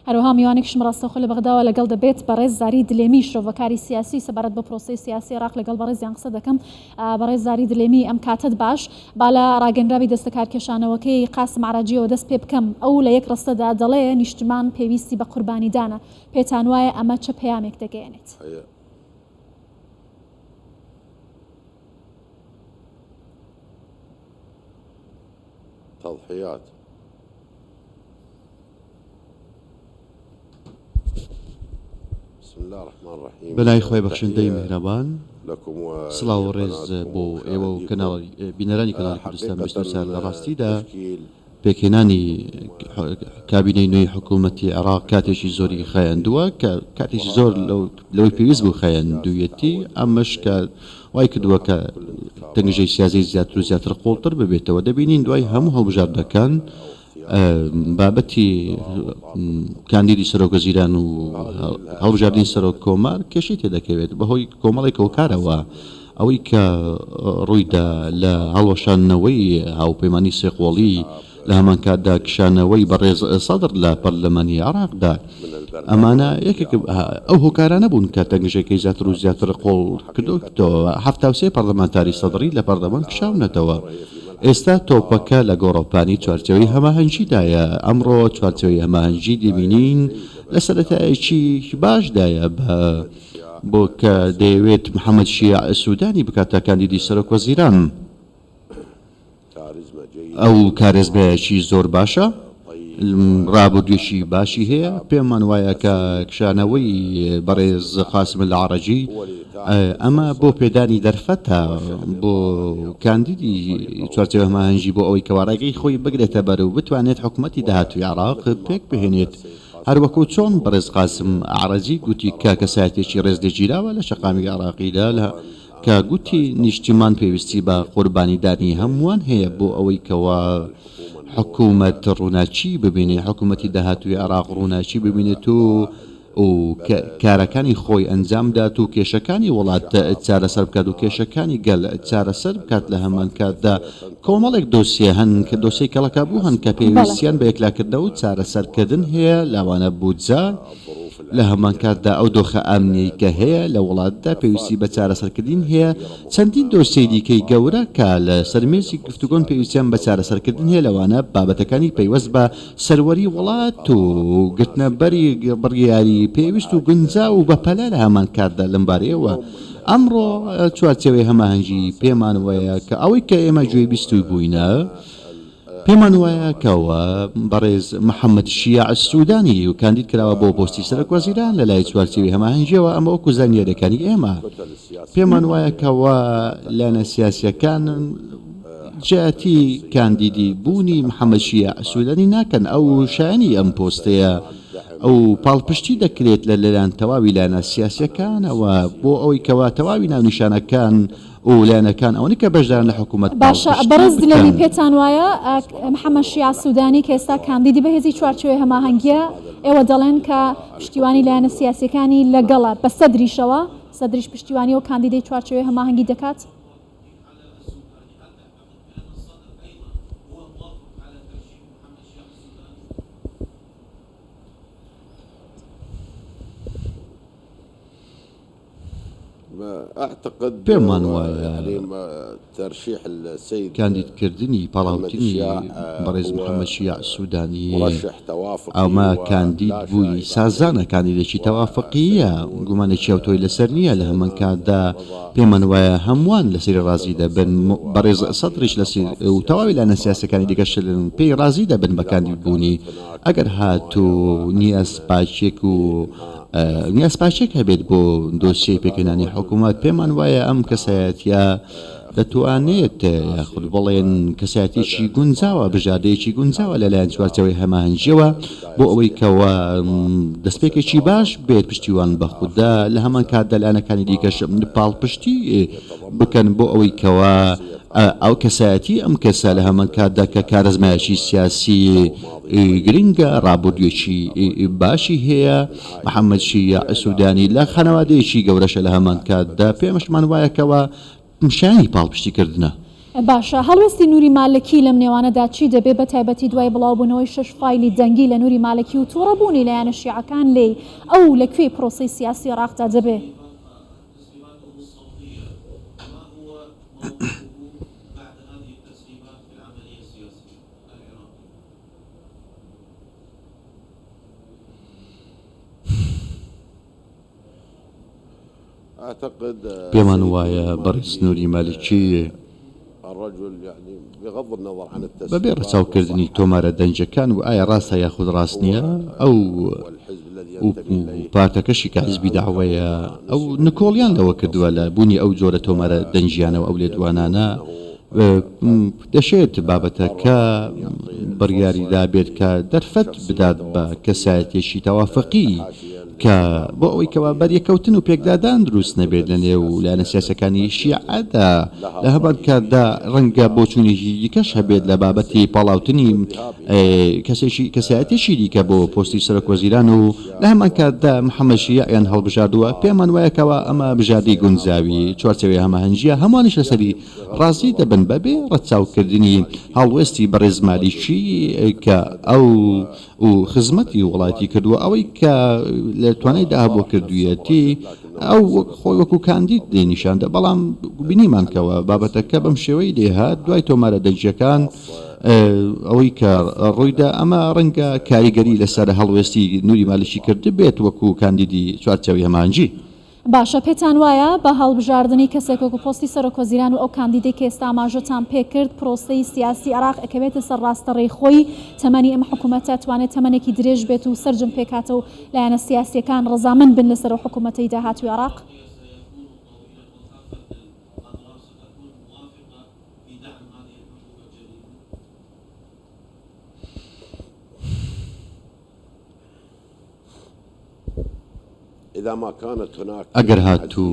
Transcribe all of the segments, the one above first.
هەروەها میوانێکشم ڕاستەوخۆ لە بەغداوە لەگەڵ دەبێت بەڕێز زاری دلێمی شرۆڤەکاری سیاسی سەبارەت بە پرۆسەی سیاسی عێراق لەگەڵ بەڕێزیان قسە دەکەم. بەڕێز زاری دلێمی ئەم کاتت باش با لە ڕاگەنراوی دەستەکارکێشانەوەکەی قاسم عراجیەوە دەست پێ بکەم. ئەو لە یەک ڕستەدا دەڵێ نیشتمان پێویستی بە قوربانیدانە. پێتان وایە ئەمە چه پەیامێک دەگەیەنێت؟ تضحيات بەلای خۆی بەخشندەی میهرەبان سڵاو و ڕێز بۆ ئێوە و بینەرانی کەناڵی کوردستان بەستوسار لە ڕاستیدا پێکهێنانی کابینەی نوێی حکوومەتی عێراق کاتێکی زۆری خایاندووە کە کاتێکی زۆر لەوەی پێویست بوو خایاندوویەتی ئەمەش کە وای کردووە کە تەنگژەی سیازی زیاتر و زیاتر قوڵتر ببێتەوە. دەبینین دوای هەموو هەڵبژاردنەکان بابەتی کاندیدی سەرۆکوەزیران و هەڵبژاردنی سەرۆک کۆمار کێشەی تێدەکەوێت بەهۆی کۆمەڵێک کۆکارەوە ئەوەی کە ڕوویدا لە هەڵوەشانەوەی هاوپەیمانی سێقۆڵی لە هەمان کاتدا کشانەوەی بەڕێز سەدر لە پەرلەمانی عێراقدا ئەمانە یەکێک ئەو هۆکارانە بوون کە تەنگژەکەی زیاتر و زیاتر قۆڵ کردوتەوە. 73 پەرلەمانتاری سەدری لە پەرلەمان کشاونەتەوە. ئێستا تۆپەکە لە گۆڕۆپانی چوارچەوەی هەماهەنگیدایە. ئەمڕۆ چوارچەوەی هەماهەنگی دەبینین لە سەرەتایەکی باشدایە بۆ کە دەیەوێت محەممەد شیع سوودانی بکاتە کاندیدی سەرۆکوەزیران. ئەو کارێزبەیەکی زۆر باشە، ڕابردوێکی باشی هەیە. پێمان وایە کە کشانەوەی بەڕێز قاسم العەرەجی ئەمە بۆ پێدانی دەرفەتە بۆ کاندیدی چوارچێوە هەماهەنگی بۆ ئەوەی کەوارەگەی خۆی بگرێتە بەرەو بتوانێت حکوومەتی داهاتووی عێراق پێک بهێنێت. هەروەکو چۆن بەڕێز قاسم عەرەجی گوتی کە کەسایەتێکی ڕێزدەگیراوە لە شەقامی عێراقیدا کە گوتی نیشتیمان پێویستی بە قوربانیدانی هەمووان هەیە بۆ ئەوەی کەوا حکوومەت ڕووناچی ببینێ، حکوومەتی داهاتووی عێراق ڕووناچی ببینێت و کارەکانی خۆی ئەنجامدات و کێشەکانی وڵات چارەسەر بکات و کێشەکانی گەل چارەسەر بکات. لە هەمان کاتدا کۆمەڵێک دۆسیە هەن کە دۆسەی کەڵەکە بوو هەن کە پێویستیان بە یەکلاکردنەوە و چارەسەرکردن هەیە لاوانە بودجە. لە هەمان کاتدا ئەو دۆخە ئامنیەی کە هەیە لە وڵاتدا پێویستی بە چارەسەرکردن هەیە. چەندین دۆسەی دیکەی گەورە کە لە سەرمێزی گفتوگۆن پێویستیان بە چارەسەرکردن هەیە لەوانە بابەتەکانی پەیوەست بە سەروەری وڵات و گرتنەبەری بڕیاری پێویست و گونجا و بەپەلا لە هەمان کاتدا لەمبارەیەوە. ئەمڕۆ چوارچێوەی هەماهەنگی پێمان وایە کە ئەوەی کە ئێمە گوێی بیستوی بووینە پێمان وایە کەەوە بەڕێز محەممەد شیع سوودانی و کاندید کراوە بۆ پۆستی سەرۆکوەزیران لە لای چوارچێوی هەماهەنگیەوە. ئەمە وەکو زانیاریەکانی ئێمە پێمان وایە کەەوە لایەنە سیاسیەکان جیاتی کاندیدی بوونی محەممەد شیع سوودانی ناکەن. ئەو شایانی ئەم پۆستەیە ئەو پاڵپشتی دەکرێت لە لەلایەن تەواوی لایەنە سیاسیەکانەوە بۆ ئەوەی کەوا تەواوی ناونیشانەکان و لایەنەکان ئەوەی کە بەشدارن لە حکوومەت. باشە بەڕێز دلێمی پێتان وایە محەممەد شیع سوودانی کە ئێستا کاندیدی بەهێزی چوارچێوەی هەماهەنگیە ئێوە دەڵێن کە پشتیوانی لایەنە سیاسیەکانی لەگەڵە بە سەدریشەوە سەدریش پشتیوانی و کاندیدی چوارچێوەی هەماهەنگی دەکات؟ پێمان وایە کاندیدکردنی پاڵاوتنی بەڕێز محەممەد شیع سوودانی ئەمە کاندید بووی سازانە، کاندیدێکی تەوافقیە، گومانێکی ئەوتۆی لەسەر نییە. لە هەمان کاتدا پێمان وایە هەمووان لەسەری ڕازی دەبن. بەڕێز سەدریش و تەواوی لایەنە سیاسیەکانی دیکەشن پێی ڕازی دەبن بە کاندید بوونی. ئەگەر هاتوو نیاسپاچێک و نیاسپاچێک هەبێت بۆ دۆسیەی پێکهێنانی حکوومەت پێمان وایە ئەم کەسایەتیە دەتوانێت یاخود بڵێن کەسایەتێکی گونجاوە بژاردەیەکی گونجاوە لەلایەن چوارچێوەی هەماهەنگیەوە بۆ ئەوەی کەوا دەستپێکێکی باش بێت پشتیوان بە خوددا. لە هەمان کاتدا لایەنەکانی دیکەش پاڵپشتی بکەن بۆ ئەوەی کەوا ئەو کەسایەتی ئەم کەسە لە هەمان کاتدا کە کارەزمایەکی سیاسی گرنگە ڕابردوێکی باشی هەیە. محەممەد شیع سوودانی لە خانەوادەیەکی گەورەشە لە هەمان کاتدا پێمەشمان وایەکەوە شایانی پاڵپشتیکردنە. باشە هەڵوێستی نووری مالکی لەم نێوانەدا چی دەبێت بە تایبەتی دوای بڵاوبوونەوەی 6 فایلی دەنگی لە نووری مالکی و تووڕەبوونی لایەنە شیعەکان لێ ئەو لەکوێ پرۆسەی سیاسی عێراقدا دەبێت؟ پێمان وایە بەڕێز نووری مالکی بەبێ ڕەچاوکردنی تۆمارە دەنجەکان و ئایا ڕاستە یاخود ڕاست نییە ئەو پارتەکەشی کە حیزبی داوایە ئەو نکۆڵیان لەوە کردووە لە بوونی ئەو جۆرە تۆمارە دەنجیانەوە ئەو لێدوانانە دەشێت بابەتەکە بڕیاریدا بێت کە دەرفەت بدات بە کەسایەتێکی تەوافقی کە بۆ ئەوەی کەوا بەریەکەوتن و پێکدادان دروست نەبێت لە نێو لایەنە سیاسەکانی شیعەدا لە هەمان کاتدا ڕەنگە بۆچوونێکی دیکەش هەبێت لە بابەتی پاڵاوتنی کەسایەتێکی دیکە بۆ پۆستی سەرۆکوەزیران و لە هەمان کاتدا محەممەد شیعیان هەڵبژاردووە پێمان وایەکەوە ئەمە بژاردەی گونجاوی چوارچەوەی هەماهەنگیە هەمانیش لەسەری ڕازی دەبن بەبێ ڕەچاوکردنی هەڵوێستی بەڕێز مالیکی کە ئەو و خزمەتی وڵاتی کردووە ئەوەی کە لە توانای داهبوو کردوویەتی ئەو خۆی وەکو کاندید دێنیشاندە بەڵام بینیمانکەوە بابەتەکە بەم شێوەی دێهات دوای تۆمارە دەنجەکان ئەوەی کە ڕوویدا ئەمە ڕەنگە کاریگەری لەسەر هەڵوێستی نووری مالیکی کرد بێت وەکو کاندیدی چوارچەوەی هەمانجی. باشە پێتان وایە بە هەڵبژاردننی کەسێک وەکو پۆستی سەرۆکوەزیران و ئەو کاندیدێک کە ئێستا ئاماژەتان پێکرد پرۆسەی سیاسی عێراق ئەکەوێتە سەر ڕاستەڕێی خۆی تەمەنی ئەمە حکوومەتە توانێت تەمەنێکی درێژ بێت و سەرجم پێکاتە و لایەنە سیاسیەکان ڕەزامەند بن لەسەر حکوومەتەی داهاتووی عێراق؟ ئەگەر هاتوو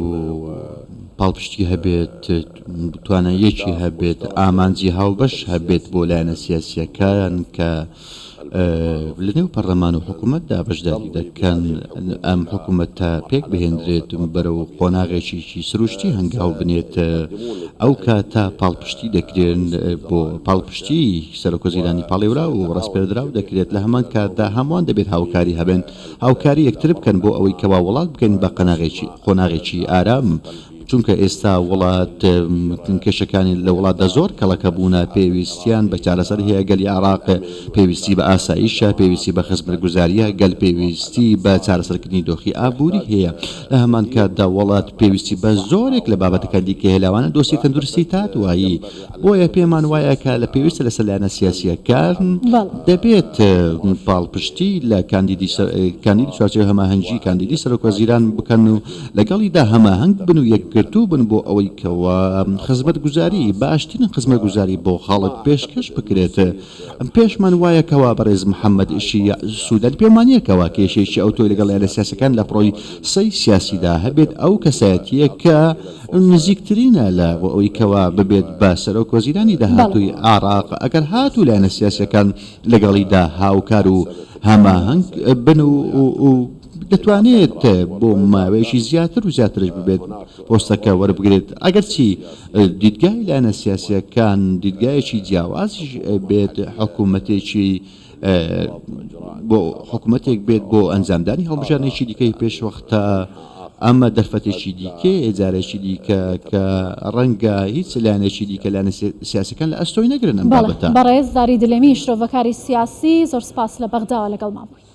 پاڵپشتی هەبێت توانایەکی هەبێت ئامانجی هاوبەش هەبێت بۆ لایەنە سیاسیەکان کە لە نێو پەرلەمان و حکوومەتدا بەشداری دەکەن ئەم حکوومەتە پێک بهێنرێت بەرەو قۆناغێکی سروشتی هەنگاو بنێت ئەو کاتە پاڵپشتی دەکرێن بۆ پاڵپشتی سەرۆکوەزیرانی پاڵێورا و ڕاستپێدراو دەکرێت لە هەمان کاتدا هەمووان دەبێت هاوکاری هەبێن هاوکاری یەکتر بکەن بۆ ئەوەی کەوا وڵات بکەین بە قۆناغێکی ئارام چونکە ئێستا وڵات کێشەکانی لە وڵاتدا زۆر کەڵەکە بوونە پێویستیان بە چارەسەر هەیە گەلی عێراق پێویستی بە ئاساییشە پێویستی بە خزمەتگوزاریە گەل پێویستی بە چارەسەرکردنی دۆخی ئابووری هەیە لە هەمان کاتدا وڵات پێویستی بە زۆرێک لە بابەتەکە دیکە هێلاوانە دۆسی تەندروستی تاتوایی بۆیە پێمان وایە کە لە پێویستە لەسەر لایەنە سیاسیەکان دەبێت پاڵپشتی لە کاندیدی چوارچێوەی هەماهەنگی کاندیدی سەرۆکوەزیران بکەن و لەگەڵیدا هەماهەنگ بن و یەکگرتوو بن بۆ ئەوەی کەوە خزمەتگوزاری باشترین خزمەتگوزاری بۆ خەڵک پێشکەش بکرێت پێشمان وایە کەوا بەڕێز محەممەد شیع سوودان پێمانیەکەوە کێشێکی ئەوتۆی لەگەڵ لایەنە سیاسەکان لە پڕۆی سەی سیاسیدا هەبێت ئەو کەسایەتیە کە نزیکترینە لە ئەوەی کەوا ببێت بە سەرۆکوەزیرانی داهاتووی عێراق ئەگەر هاتوو لایەنە سیاسەکان لەگەڵیدا هاوکار و هەماهەنگ بن و دەتوانێت بۆ ماوەیەکی زیاتر و زیاترش ببێت پۆستەکە وەربگرێت ئەگەر چی دیدگای لایەنە سیاسیەکان دیدگایەکی جیاوازیش بێت حکوومەتێکی بۆ حکوومەتێک بێت بۆ ئەنجامدانی هەڵبژارنێکی دیکەی پێشوەختە ئەمە دەرفەتێکی دیکە ئێجارێکی دیکە کە ڕەنگە هیچ لایەنێکی دیکە لایەنە سیاسەکان لە ئەستۆی نەگرن ئەم بابەتە. بەڕێز زاری دلێمی شرۆڤەکاری سیاسی زۆر سپاس لە بەغداوە لەگەڵ مابووی.